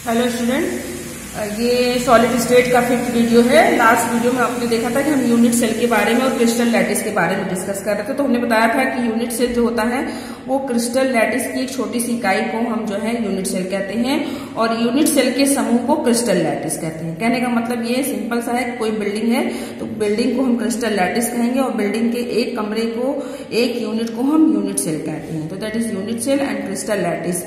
Hello student, ये solid state का 5th video है। लास्ट वीडियो में आपने देखा था कि हम यूनिट सेल के बारे में और क्रिस्टल लैटिस के बारे में डिस्कस कर रहे थे। तो हमने बताया था कि यूनिट सेल जो होता है वो क्रिस्टल लैटिस की एक छोटी सी इकाई को हम जो है यूनिट सेल कहते हैं और यूनिट सेल के समूह को क्रिस्टल लैटिस कहते हैं। कहने का मतलब ये सिंपल सा है, कोई बिल्डिंग है तो बिल्डिंग को हम क्रिस्टल लैटिस कहेंगे और बिल्डिंग के एक कमरे को, एक यूनिट को हम यूनिट सेल कहते हैं। तो that is unit cell and crystal lattice.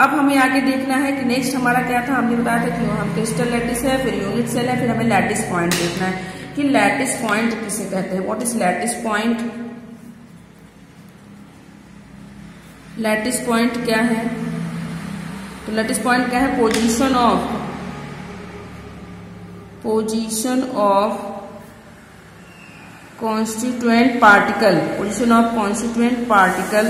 अब हमें आगे देखना है कि नेक्स्ट हमारा क्या था। हमने बताया था कि हम क्रिस्टल लैटिस है, फिर यूनिट सेल है, फिर हमें लैटिस पॉइंट देखना है कि लैटिस पॉइंट किसे कहते हैं। What is lattice point? Lattice point क्या है? तो लैटिस पॉइंट क्या है? Position of constituent particle, position of constituent particle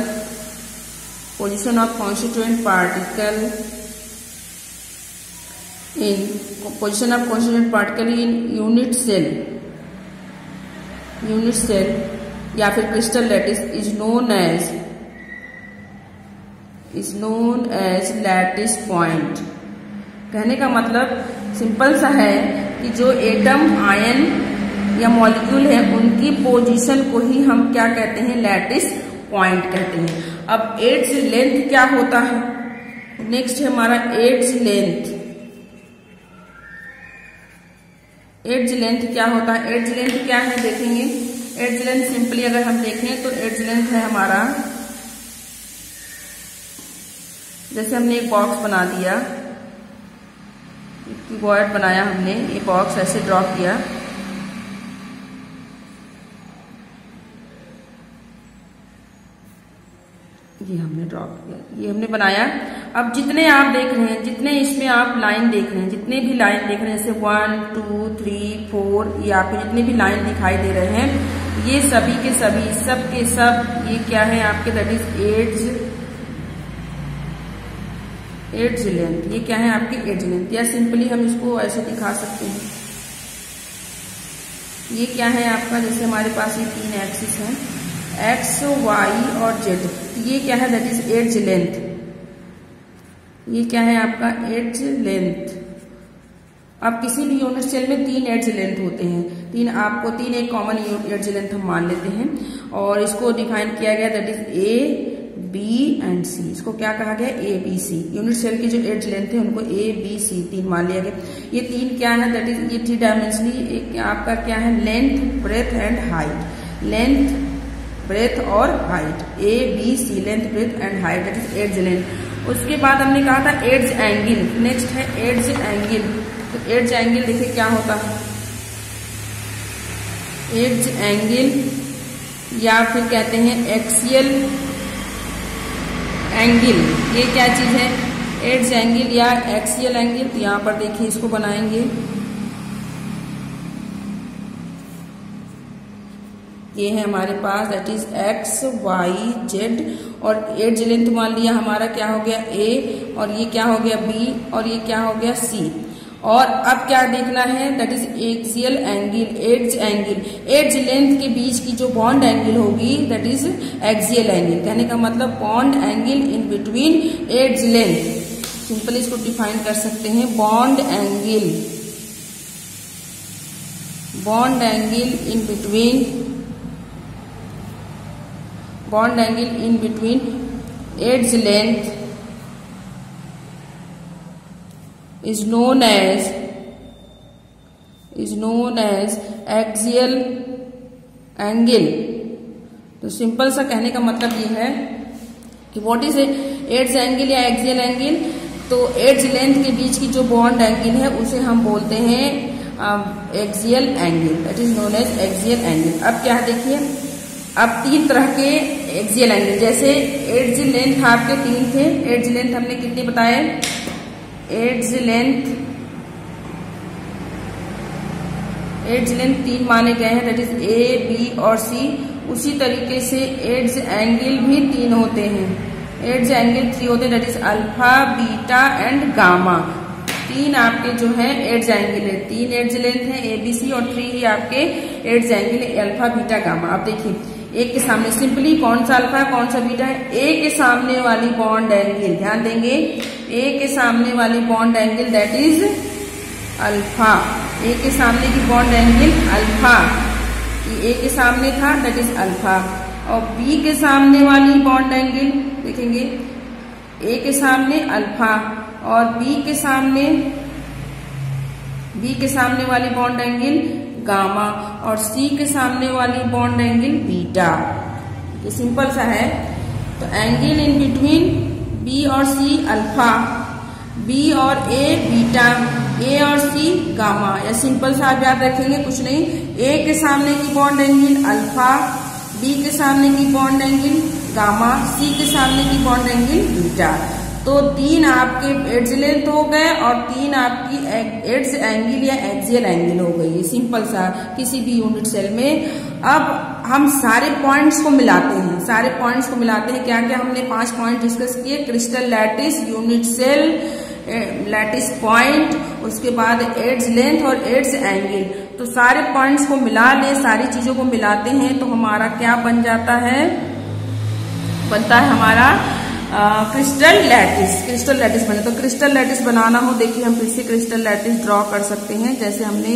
in unit cell या फिर crystal lattice is known as lattice point. कहने का मतलब सिंपल सा है कि जो एटम, आयन या मॉलिक्यूल है उनकी पोजीशन को ही हम क्या कहते हैं? लैटिस पॉइंट कहते हैं। अब एड्ज लेंथ क्या होता है? नेक्स्ट है हमारा एड्ज लेंथ। एड्ज लेंथ क्या होता है? एड्ज लेंथ क्या है देखेंगे। एड्ज लेंथ सिंपली अगर हम देखें तो एड्ज लेंथ है हमारा, जैसे हमने एक बॉक्स बना दिया, क्यूबॉइड बनाया हमने, ये बॉक्स ऐसे ड्रॉ किया, ये हमने ड्रॉ किया, ये हमने बनाया। अब जितने आप देख रहे हैं, जितने इसमें आप लाइन देख रहे हैं, जितने भी लाइन देख रहे हैं, जैसे 1 2 3 4 ये आपको जितने भी लाइन दिखाई दे रहे हैं, ये सभी के सभी, सब के सब ये क्या है आपके? That is edge length. ये क्या है आपकी? Edge length. या सिंपली हम इसको ऐसे दिखा सकते हैं, ये क्या है आपका? जैसे हमारे पास ये 3 एक्सिस हैं, एक्स, वाई और जेड। ये क्या है? That is edge length. ये क्या है आपका? Edge length. अब किसी भी यूनिट सेल में 3 एड्ज लेंथ होते हैं, 3 एक कॉमन एड्ज लेंथ हम मान लेते हैं और इसको डिफाइन किया गया, that is A, B and C. इसको क्या कहा गया? A, B, C. Unit cell की जो एड्ज लेंथ है उनको ए, बी, सी 3 मान लिया गया। ये 3 क्या है? दैट इज ये 3 डायमेंशनली आपका क्या है? Length, breadth and height. Length, breadth और height, A, B, C, length, breadth and height, that is edge length. उसके बाद हमने कहा था एड्ज एंगल। नेक्स्ट है एड्ज एंगल। तो एड्ज एंगल देखिए क्या होता है। एड्ज एंगल या फिर कहते हैं एक्सियल एंगल। ये क्या चीज है? एड्ज एंगल या एक्सियल एंगल। तो यहां पर देखिए इसको बनाएंगे, ये है हमारे पास, that is X, Y, Z और एड्ज लेंथ मान लिया हमारा क्या हो गया? ए, और ये क्या हो गया? बी, और ये क्या हो गया? सी। और अब क्या देखना है? That is axial angle, edge angle. Edge length के बीच की जो बॉन्ड एंगल होगी दैट इज एक्सियल एंगल। कहने का मतलब bond angle in between edge length. Simply इसको डिफाइन कर सकते हैं, bond angle in between edge length is known as axial angle। तो सिंपल सा कहने का मतलब ये है कि व्हाट इज एड्ज एंगल या एक्सियल एंगल। तो एड्ज लेंथ के बीच की जो बॉन्ड एंगल है उसे हम बोलते हैं axial angle, that is known as axial angle. अब क्या है देखिए, अब 3 तरह के एक्सियल एंगल, जैसे एड्ज लेंथ आपके 3 थे। एड्ज लेंथ हमने कितने बताए? एड्ज लेंथ 3 माने गए हैं, दैट इज ए, बी और सी। उसी तरीके से एड्ज एंगल भी 3 होते हैं। एड्ज एंगल 3 होते हैं, that is alpha, beta and gamma. 3 आपके जो है एड्ज एंगल है, 3 एड्ज लेंथ है ए, बी, सी और 3 ही आपके एड्ज एंगल है, अल्फा, बीटा, गामा। अब देखिए एक के सामने सिंपली कौन सा अल्फा है कौन सा बीटा है, ए के सामने वाली बॉन्ड एंगल, ध्यान देंगे ए के सामने वाली bond angle that is alpha. A के सामने की बॉन्ड एंगल अल्फा, ए के सामने था दैट इज अल्फा। और बी के सामने वाली बॉन्ड एंगल देखेंगे, ए के सामने अल्फा और बी के सामने वाली बॉन्ड एंगल गामा और सी के सामने वाली बॉन्ड एंगल बीटा। ये सिंपल सा है। तो एंगल इन बिटवीन बी और सी अल्फा, बी और ए बीटा, ए और सी गामा। या सिंपल सा आप याद रखेंगे, कुछ नहीं, ए के सामने की बॉन्ड एंगल अल्फा, बी के सामने की बॉन्ड एंगल गामा, सी के सामने की बॉन्ड एंगल बीटा। तो 3 आपके एड्ज लेंथ हो गए और 3 आपकी एड्ज एंगल या एक्सियल एंगल हो गई। सिंपल सा किसी भी यूनिट सेल में। अब हम सारे पॉइंट्स को मिलाते हैं, क्या क्या हमने 5 पॉइंट डिस्कस किए, crystal lattice, unit cell, lattice point, उसके बाद एड्ज लेंथ और एड्ज एंगल। तो सारे पॉइंट्स को मिला ले, सारी चीजों को मिलाते हैं तो हमारा क्या बन जाता है, बनता है हमारा क्रिस्टल लैटिस बने। तो क्रिस्टल लैटिस बनाना हो, देखिए हम फिर से क्रिस्टल लैटिस ड्रॉ कर सकते हैं। जैसे हमने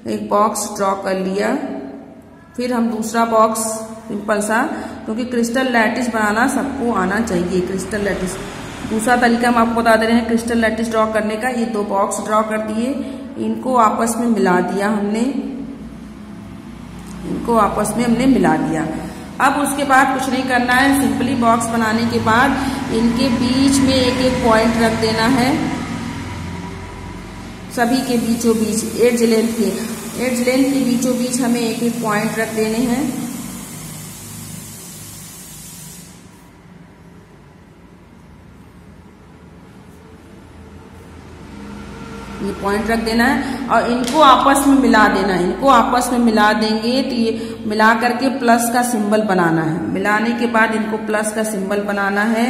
एक बॉक्स ड्रॉ कर लिया, फिर हम दूसरा बॉक्स सिंपल सा, क्योंकि क्रिस्टल लैटिस बनाना सबको आना चाहिए। क्रिस्टल लैटिस दूसरा तरीका हम आपको बता दे रहे हैं क्रिस्टल लैटिस ड्रॉ करने का। ये 2 बॉक्स ड्रॉ कर दिए, इनको आपस में मिला दिया हमने, मिला दिया। अब उसके बाद कुछ नहीं करना है, सिंपली बॉक्स बनाने के बाद इनके बीच में एक पॉइंट रख देना है, सभी के बीचों बीच एड्ज लेंथ के बीचों बीच हमें एक पॉइंट रख देने हैं। ये पॉइंट रख देना है और इनको आपस में मिला देना है। इनको आपस में मिला देंगे तो ये मिला करके प्लस का सिंबल बनाना है। मिलाने के बाद इनको प्लस का सिंबल बनाना है।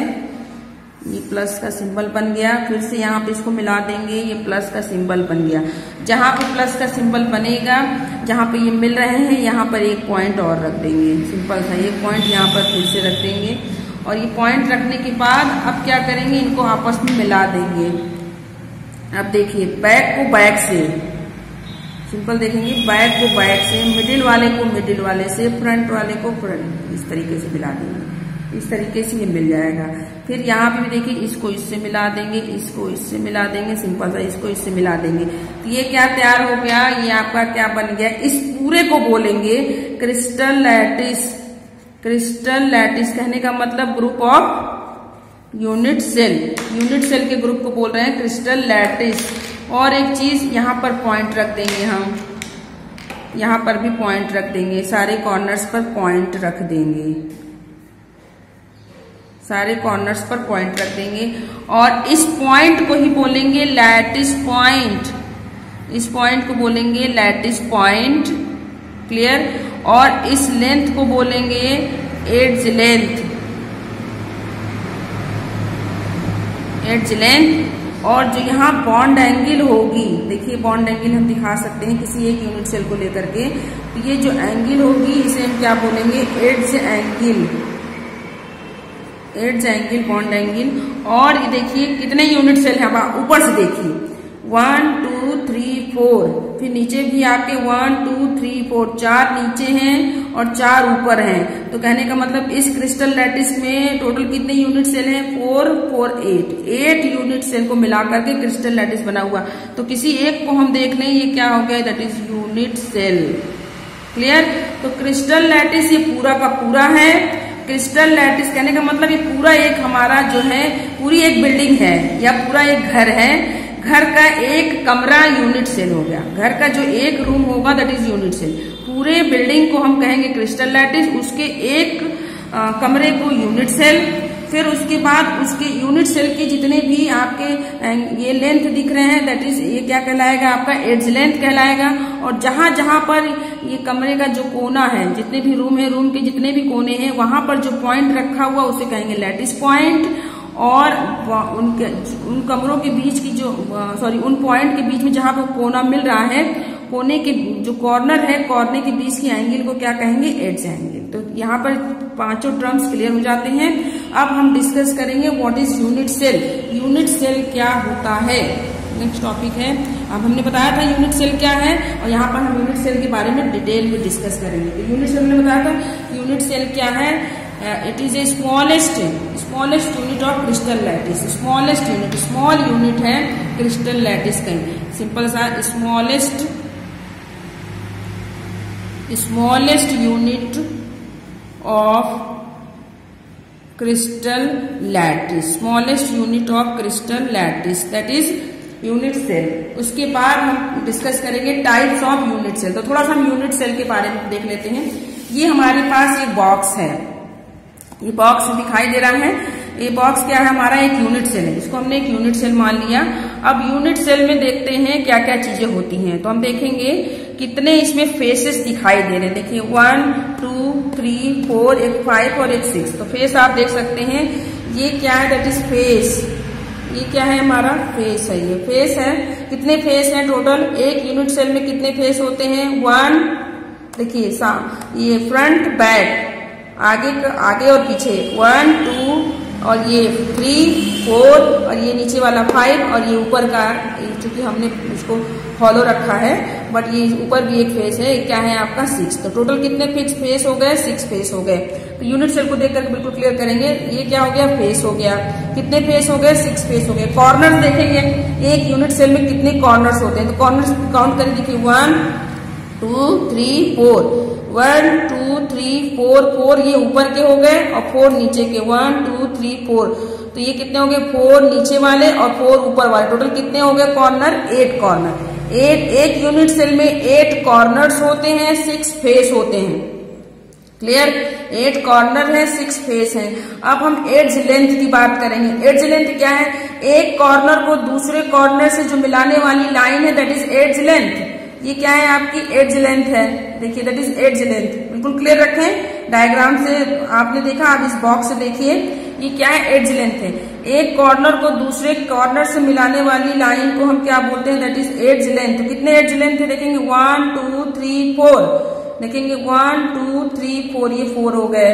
ये प्लस का सिंबल बन गया। फिर से यहाँ पे इसको मिला देंगे, ये प्लस का सिंबल बन गया। जहां पे प्लस का सिंबल बनेगा, जहां पे ये मिल रहे हैं, यहाँ पर एक पॉइंट और रख देंगे। सिंपल सा एक पॉइंट यहाँ पर फिर से रख देंगे। और ये पॉइंट रखने के बाद अब क्या करेंगे, इनको आपस में मिला देंगे। अब देखिए बैक को बैक से, सिंपल देखेंगे, बैक को बैक से, मिडिल वाले को मिडिल वाले से, फ्रंट वाले को फ्रंट, इस तरीके से मिला देंगे। इस तरीके से ये मिल जाएगा। फिर यहाँ पे भी देखिए, इसको इससे मिला देंगे, इसको इससे मिला देंगे, सिंपल सा इसको इससे मिला देंगे। तो ये क्या तैयार हो गया, ये आपका क्या बन गया, इस पूरे को बोलेंगे क्रिस्टल लैटिस। क्रिस्टल लैटिस कहने का मतलब group of unit cell. Unit cell के ग्रुप को बोल रहे हैं क्रिस्टल लैटिस। और एक चीज यहाँ पर पॉइंट रख देंगे हम, यहाँ पर भी पॉइंट रख देंगे, सारे कॉर्नर्स पर पॉइंट रख देंगे, सारे कॉर्नर्स पर पॉइंट रख देंगे। और इस पॉइंट को ही बोलेंगे लैटिस पॉइंट। इस पॉइंट को बोलेंगे लैटिस पॉइंट, क्लियर। और इस लेंथ को बोलेंगे एड्ज लेंथ, एड्ज लेंथ। और जो यहाँ बॉन्ड एंगल होगी, देखिए बॉन्ड एंगल हम दिखा सकते हैं किसी एक यूनिट सेल को लेकर के। तो ये जो एंगल होगी इसे हम क्या बोलेंगे, edge angle, edge angle, bond angle. और ये देखिए कितने यूनिट सेल हैं, ऊपर से देखिए 1 2 3 4, फिर नीचे भी आपके 1 2 3 4, 4 नीचे हैं और 4 ऊपर हैं। तो कहने का मतलब इस क्रिस्टल लैटिस में टोटल कितने यूनिट सेल हैं, 4 4 8 यूनिट सेल को मिला करके क्रिस्टल लैटिस बना हुआ। तो किसी एक को हम देख लें, ये क्या हो गया, that is unit cell, clear. तो क्रिस्टल लैटिस ये पूरा का पूरा है। क्रिस्टल लैटिस कहने का मतलब ये पूरा एक हमारा जो है, पूरी एक बिल्डिंग है या पूरा एक घर है, घर का एक कमरा यूनिट सेल हो गया। घर का जो एक रूम होगा दैट इज यूनिट सेल। पूरे बिल्डिंग को हम कहेंगे क्रिस्टल लैटिस, उसके एक कमरे को यूनिट सेल। फिर उसके बाद उसके यूनिट सेल के जितने भी आपके ये लेंथ दिख रहे हैं दैट इज, ये क्या कहलाएगा, आपका एड्ज लेंथ कहलाएगा। और जहां जहां पर ये कमरे का जो कोना है, जितने भी रूम है, रूम के जितने भी कोने हैं, वहां पर जो पॉइंट रखा हुआ उसे कहेंगे लैटिस पॉइंट। और उन कमरों के बीच की जो उन पॉइंट के बीच में जहां पर कोना मिल रहा है कोने के जो कॉर्नर है, कॉर्नर के बीच के एंगल को क्या कहेंगे, एड्ज एंगल। तो यहाँ पर पांचों टर्म्स क्लियर हो जाते हैं। अब हम डिस्कस करेंगे what is unit cell. Unit cell क्या होता है, नेक्स्ट टॉपिक है। अब हमने बताया था यूनिट सेल क्या है, और यहाँ पर हम यूनिट सेल के बारे में डिटेल में डिस्कस करेंगे। तो यूनिट सेल ने बताया था यूनिट सेल क्या है, it is a smallest unit of crystal lattice. Smallest unit, small unit है क्रिस्टल लैटिस का, सिंपल सा smallest unit of crystal lattice, smallest unit of crystal lattice, that is unit cell. उसके बाद हम discuss करेंगे types of unit cell. तो थोड़ा सा हम यूनिट सेल के बारे में देख लेते हैं। ये हमारे पास एक बॉक्स है, ये बॉक्स दिखाई दे रहा है, ये बॉक्स क्या है, हमारा एक यूनिट सेल है, इसको हमने एक यूनिट सेल मान लिया। अब यूनिट सेल में देखते हैं क्या क्या चीजें होती हैं। तो हम देखेंगे कितने इसमें फेसेस दिखाई दे रहे हैं। देखिए 1 2 3 4, एक 5 और एक 6। तो फेस आप देख सकते हैं, ये क्या है, दैट इज फेस। ये क्या है, हमारा फेस है, ये फेस है। कितने फेस हैं टोटल, एक यूनिट सेल में कितने फेस होते हैं, 1, देखिए ये फ्रंट बैक, आगे और पीछे 1 2, और ये 3 4, और ये नीचे वाला 5, और ये ऊपर का, चूंकि हमने इसको हॉलो रखा है, बट ये ऊपर भी एक फेस है, क्या है आपका 6। तो टोटल कितने फेस हो गए, 6 फेस हो गए। तो यूनिट सेल को देखकर बिल्कुल क्लियर करेंगे, ये क्या हो गया, फेस हो गया। कितने फेस हो गए, 6 फेस हो गए। कॉर्नर देखेंगे, एक यूनिट सेल में कितने कॉर्नर्स होते हैं, तो कॉर्नर्स काउंट करके देखिए 1 2 3 4, 1 2 3 4, 4 ये ऊपर के हो गए और 4 नीचे के, 1 2 3 4। तो ये कितने हो गए, 4 नीचे वाले और 4 ऊपर वाले। टोटल कितने हो गए कॉर्नर, 8 कॉर्नर। एक यूनिट सेल में 8 कॉर्नर्स होते हैं, 6 फेस होते हैं। क्लियर, 8 कॉर्नर है, 6 फेस है। अब हम एड्ज लेंथ की बात करेंगे। एड्ज लेंथ क्या है, एक कॉर्नर को दूसरे कॉर्नर से जो मिलाने वाली लाइन है, दैट इज एड्ज लेंथ। ये क्या है, आपकी एड्ज लेंथ है। देखिए दैट इज एड्ज लेंथ, बिल्कुल क्लियर रखें। डायग्राम से आपने देखा, आप इस बॉक्स से देखिए, ये क्या है, एड्ज लेंथ है। एक कॉर्नर को दूसरे कॉर्नर से मिलाने वाली लाइन को हम क्या बोलते हैं, दैट इज एड्ज लेंथ। कितने एड्ज लेंथ है, देखेंगे 1 2 3 4, देखेंगे 1 2 3 4, ये 4 हो गए,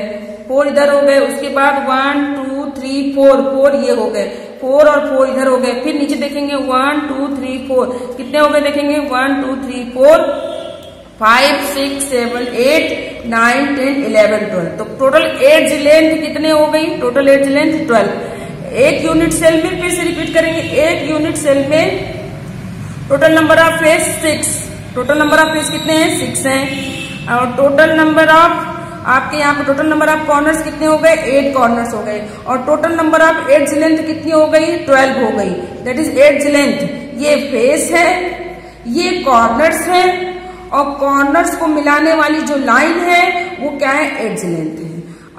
4 इधर हो गए। उसके बाद 1 2 3 4, 4 ये हो गए, 4 और 4 इधर हो गए। फिर नीचे देखेंगे 1 2 3 4, कितने हो गए, देखेंगे 1 2 3 4 5 6 7 8 9 10 11 12। तो टोटल एड्ज लेंथ कितने हो गई, टोटल एड्ज लेंथ 12। एक यूनिट सेल में, फिर से रिपीट करेंगे, एक यूनिट सेल में total number of face 6। Total number of face कितने हैं, 6 हैं। और टोटल नंबर ऑफ आपके यहाँ पे टोटल नंबर ऑफ कॉर्नर्स कितने हो गए, 8 कॉर्नर्स हो गए। और total number of edge length कितनी हो गई, 12 हो गई। That is edge length. ये फेस है, ये कॉर्नर्स है, और कॉर्नर्स को मिलाने वाली जो लाइन है वो क्या है, एड्ज लेंथ है।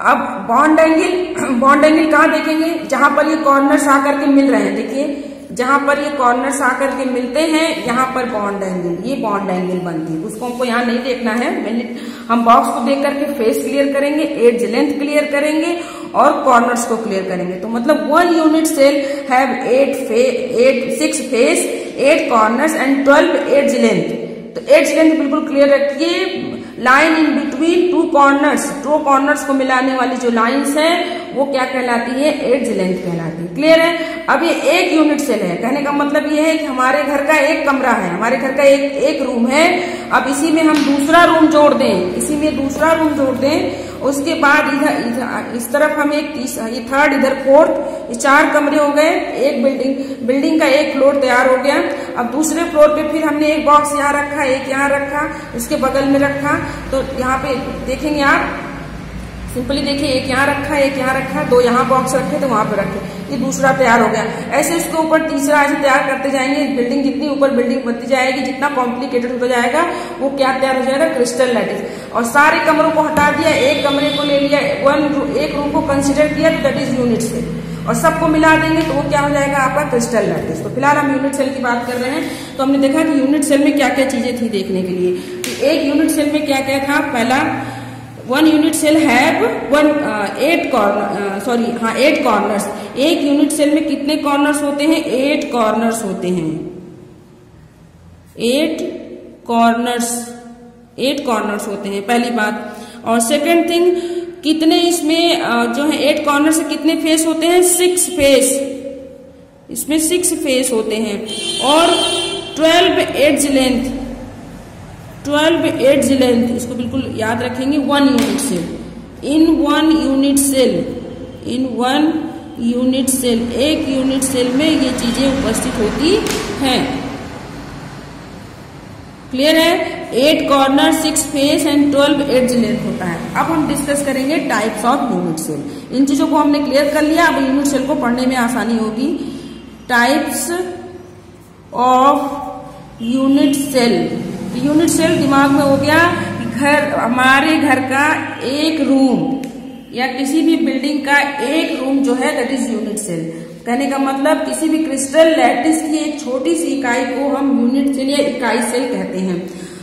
अब बॉन्ड एंगल कहाँ देखेंगे, जहां पर ये कॉर्नर्स आकर के मिल रहे हैं। देखिए जहां पर ये कॉर्नर्स आकर के मिलते हैं, यहाँ पर बॉन्ड एंगल, ये बॉन्ड एंगल बनती है। उसको हमको यहाँ नहीं देखना है, हम बॉक्स को देख करके फेस क्लियर करेंगे, एड्ज लेंथ क्लियर करेंगे और कॉर्नर्स को क्लियर करेंगे। तो मतलब 1 unit cell have 6 face, 8 corners and 12 edge length. तो एड्ज लेंथ बिल्कुल क्लियर रखिए। Line in between 2 corners, 2 corners को मिलाने वाली जो लाइंस है वो क्या कहलाती है, एड्ज लेंथ कहलाती है। क्लियर है। अब ये एक यूनिट सेल है, कहने का मतलब ये है कि हमारे घर का एक कमरा है, हमारे घर का एक रूम है। अब इसी में हम दूसरा रूम जोड़ दें, इसी में दूसरा रूम जोड़ दें, उसके बाद इधर इस तरफ हम ये थर्ड, इधर फोर्थ, ये 4 कमरे हो गए। एक बिल्डिंग का एक फ्लोर तैयार हो गया। अब दूसरे फ्लोर पे फिर हमने एक बॉक्स यहाँ रखा, एक यहाँ रखा, उसके बगल में रखा। तो यहाँ पे देखेंगे आप, सिंपली देखिए, एक यहाँ रखा, एक यहाँ रखा, 2 यहाँ बॉक्स रखे तो वहां पे रखे, ये दूसरा तैयार हो गया। ऐसे उसके ऊपर तीसरा ऐसे तैयार करते जाएंगे। बिल्डिंग जितनी ऊपर बिल्डिंग बनती जाएगी, जितना कॉम्प्लिकेटेड होता जाएगा, वो क्या तैयार हो जाएगा, क्रिस्टल लैटिस। और सारे कमरों को हटा दिया, एक कमरे को ले लिया, एक रूम को कंसिडर किया, तो दैट इज यूनिट सेल। और सबको मिला देंगे तो वो क्या हो जाएगा, आपका क्रिस्टल लैटिस। तो फिलहाल हम यूनिट सेल की बात कर रहे हैं। तो हमने देखा कि यूनिट सेल में क्या क्या चीजें थी देखने के लिए। कि एक यूनिट सेल में क्या क्या था, पहला 1 यूनिट सेल हैव 8 कॉर्नर्स। एक यूनिट सेल में कितने कॉर्नर्स होते हैं, 8 कॉर्नर्स होते हैं। 8 कॉर्नर्स, 8 कॉर्नर्स होते हैं, पहली बात। और सेकेंड थिंग, कितने इसमें जो है 8 कॉर्नर से कितने फेस होते हैं? 6 फेस, इसमें 6 फेस होते हैं। और 12 एड्ज लेंथ, 12 एड्ज लेंथ, इसको बिल्कुल याद रखेंगे। 1 यूनिट सेल, इन 1 यूनिट सेल, इन 1 यूनिट सेल, एक यूनिट सेल में ये चीजें उपस्थित होती हैं। क्लियर है? 8 corner, 6 face and 12 edge length होता है। अब हम डिस्कस करेंगे टाइप्स ऑफ यूनिट सेल। इन चीजों को हमने क्लियर कर लिया, अब यूनिट सेल को पढ़ने में आसानी होगी। Types of unit cell. Unit cell दिमाग में हो गया घर, हमारे घर का एक रूम या किसी भी बिल्डिंग का एक रूम जो है दैट इज यूनिट सेल। कहने का मतलब किसी भी क्रिस्टल लैटिस की एक छोटी सी इकाई को हम यूनिट सेल या इकाई सेल कहते हैं।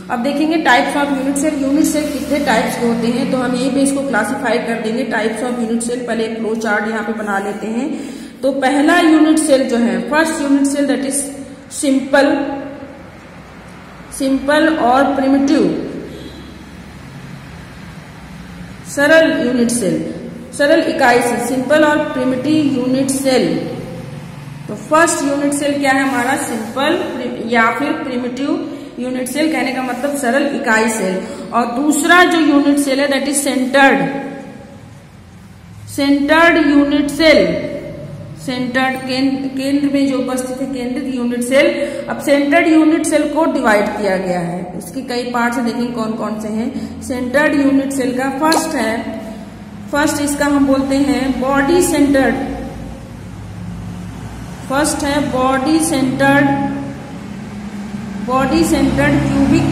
अब देखेंगे types of unit cell. Unit cell कितने टाइप्स के होते हैं, तो हम यहीं पे इसको क्लासिफाई कर देंगे टाइप्स ऑफ यूनिट सेल। पहले एक फ्लो चार्ट यहाँ पे बना लेते हैं। तो पहला यूनिट सेल जो है, first unit cell that is simple, simple और प्रिमिटिव, सरल यूनिट सेल, सरल इकाई सेल, सिंपल और प्रिमिटिव यूनिट सेल। तो फर्स्ट यूनिट सेल क्या है हमारा? सिंपल या फिर प्रिमिटिव यूनिट सेल, कहने का मतलब सरल इकाई सेल। और दूसरा जो यूनिट सेल है that is centred, centred unit cell, centred केंद्र में जो उपस्थित है, केंद्रित यूनिट सेल। अब सेंटर्ड यूनिट सेल को डिवाइड किया गया है, इसके कई पार्ट्स हैं, देखेंगे कौन कौन से हैं। सेंटर्ड यूनिट सेल का फर्स्ट है, फर्स्ट इसका हम बोलते हैं बॉडी सेंटर्ड, फर्स्ट है body centred, body centred cubic,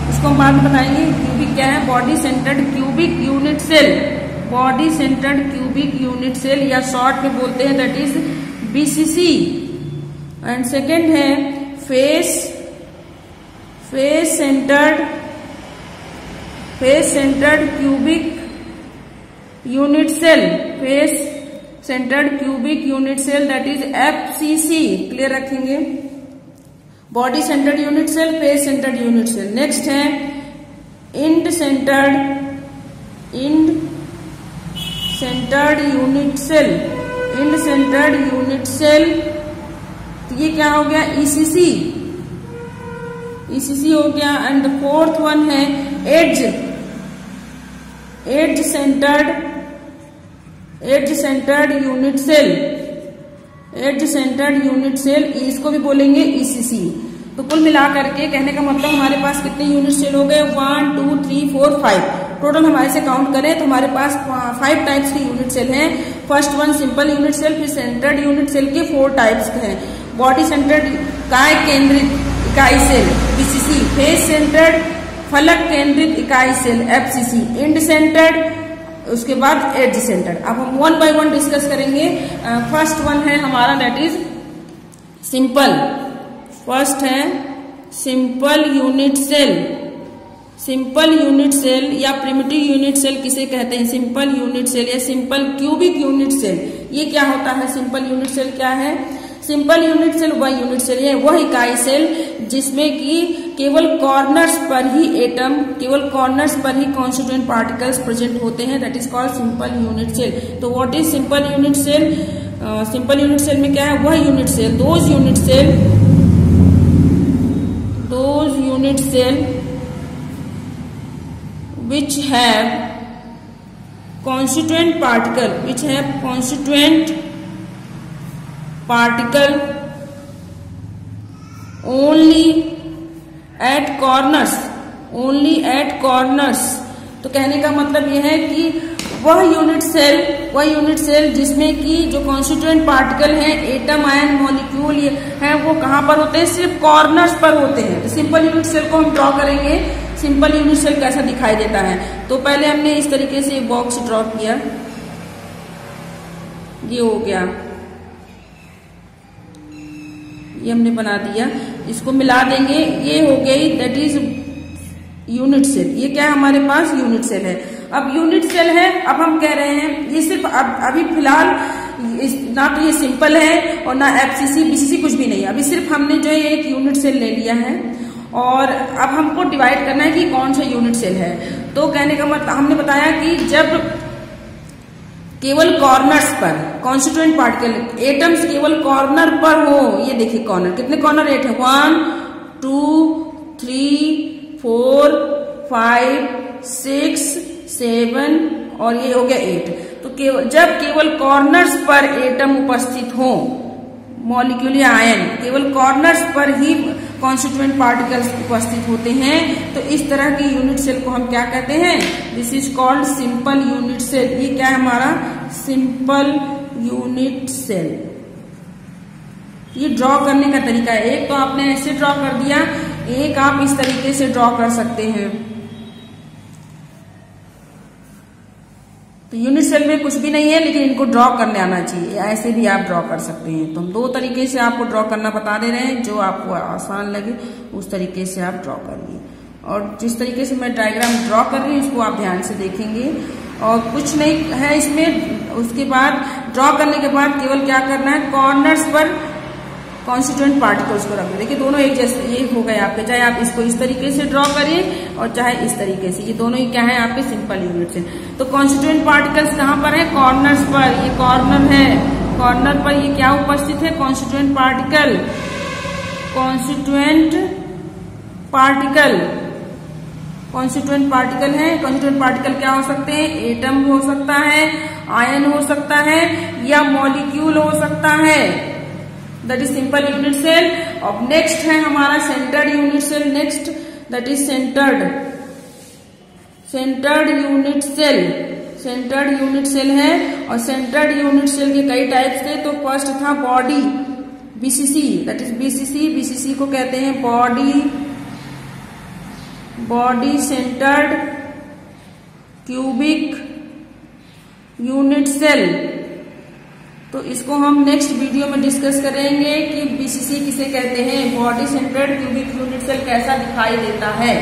इसको हम बाद में बताएंगे क्यूबिक क्या है। Body centred cubic unit cell, body centred cubic unit cell या शॉर्ट में बोलते हैं that is BCC. And second है face, face centred, face centred cubic unit cell, face centred cubic unit cell that is FCC. Clear रखेंगे? Body centred unit cell, face centred unit cell. Next है end centred, end centred unit cell, end centred unit cell. तो ये क्या हो गया? ECC, ECC हो गया। And the fourth one है edge, edge centred, edge centred unit cell, edge centred unit cell, इसको भी बोलेंगे ईसीसी। तो कुल मिलाकर के कहने का मतलब हमारे पास कितने यूनिट सेल हो गए? 1 2 3 4 5 टोटल। हमारे से काउंट करें तो हमारे पास 5 टाइप्स के यूनिट सेल हैं। First one simple unit cell, फिर सेंटर्ड यूनिट सेल के 4 टाइप्स हैं। बॉडी सेंटर्ड काय केंद्रित इकाई सेल बीसीसी, फेस सेंटर्ड फलक केंद्रित इकाई सेल एफसीसी, इंड सेंटर्ड, उसके बाद एड्ज सेंटर्ड। अब हम 1 बाय 1 डिस्कस करेंगे। फर्स्ट वन है हमारा दैट इज सिंपल, फर्स्ट है simple unit cell, simple unit cell या प्रिमिटिव यूनिट सेल किसे कहते हैं? सिंपल यूनिट सेल या सिंपल क्यूबिक यूनिट सेल। ये क्या होता है? सिंपल यूनिट सेल क्या है? सिंपल यूनिट सेल वह यूनिट सेल है, वह इकाई सेल जिसमें कि केवल कॉर्नर्स पर ही एटम, केवल कॉर्नर्स पर ही कॉन्स्टिट्यूएंट पार्टिकल्स प्रेजेंट होते हैं, that is called simple unit cell. तो what is simple unit cell? Simple unit cell में क्या है? वह unit cell, those unit cell, those unit cell which have constituent particle, which have constituent particle only at corners, only at corners। तो कहने का मतलब यह है कि वह यूनिट सेल जिसमें कि जो कॉन्स्टिट्यूएंट पार्टिकल हैं, एटम, आयन, मॉलिक्यूल है, वो कहाँ पर होते हैं? सिर्फ कॉर्नर्स पर होते हैं। तो सिंपल यूनिट सेल को हम ड्रॉ करेंगे। सिंपल यूनिट सेल कैसा दिखाई देता है? तो पहले हमने इस तरीके से एक बॉक्स ड्रॉ किया, ये हो गया, ये हमने बना दिया, इसको मिला देंगे, ये हो गई दैट इज यूनिट सेल। ये क्या है हमारे पास? यूनिट सेल है। अब यूनिट सेल है, अब हम कह रहे हैं ये सिर्फ अभी फिलहाल ना तो ये सिंपल है और ना एफसीसी बीसीसी कुछ भी नहीं है। अभी सिर्फ हमने जो है एक यूनिट सेल ले लिया है और अब हमको डिवाइड करना है कि कौन सा यूनिट सेल है। तो कहने का मतलब हमने बताया कि जब केवल कॉर्नर्स पर कॉन्स्टिट्यूएंट पार्टिकल एटम्स केवल कॉर्नर पर हो, ये देखिए कॉर्नर, कितने कॉर्नर 8 है, 1 2 3 4 5 6 7 और ये हो गया 8। तो जब केवल कॉर्नर्स पर एटम उपस्थित हो, मॉलिक्यूल या आयन केवल कॉर्नर्स पर ही कॉन्स्टिट्यूएंट पार्टिकल्स उपस्थित होते हैं, तो इस तरह के यूनिट सेल को हम क्या कहते हैं, this is called simple unit cell. ये क्या है हमारा सिंपल यूनिट सेल। ये ड्रॉ करने का तरीका है, एक तो आपने ऐसे ड्रॉ कर दिया, एक आप इस तरीके से ड्रॉ कर सकते हैं। तो यूनिट सेल में कुछ भी नहीं है, लेकिन इनको ड्रॉ करने आना चाहिए, ऐसे भी आप ड्रॉ कर सकते हैं। तो हम 2 तरीके से आपको ड्रॉ करना बता दे रहे हैं, जो आपको आसान लगे उस तरीके से आप ड्रॉ करिए। और जिस तरीके से मैं डायग्राम ड्रॉ कर रही हूँ उसको आप ध्यान से देखेंगे, और कुछ नहीं है इसमें। उसके बाद ड्रॉ करने के बाद केवल क्या करना है, कॉर्नर्स पर कॉन्स्टिट्यूएंट पार्टिकल्स को रखना। देखिए दोनों एक जैसे ये हो गए आपके, चाहे आप इसको इस तरीके से ड्रॉ करिए और चाहे इस तरीके से, ये दोनों ही क्या है आपके सिंपल यूनिट से। तो कॉन्स्टिट्यूएंट पार्टिकल्स कहाँ पर है, कॉर्नर्स पर, ये कॉर्नर है, कॉर्नर पर ये क्या उपस्थित है, constituent particle. Constituent particle, constituent particle है। कॉन्स्टिट्यूएंट पार्टिकल क्या हो सकते हैं, एटम हो सकता है, आयन हो सकता है, या मॉलिक्यूल हो सकता है, that is simple unit cell. अब नेक्स्ट है हमारा centred unit cell, next that is centred unit cell. Centred unit cell है, और सेंटर्ड यूनिट सेल के कई टाइप्स थे। तो फर्स्ट था body BCC, that is BCC को कहते हैं body centred cubic unit cell. तो इसको हम नेक्स्ट वीडियो में डिस्कस करेंगे कि बीसीसी किसे कहते हैं, body centred cubic unit cell कैसा दिखाई देता है।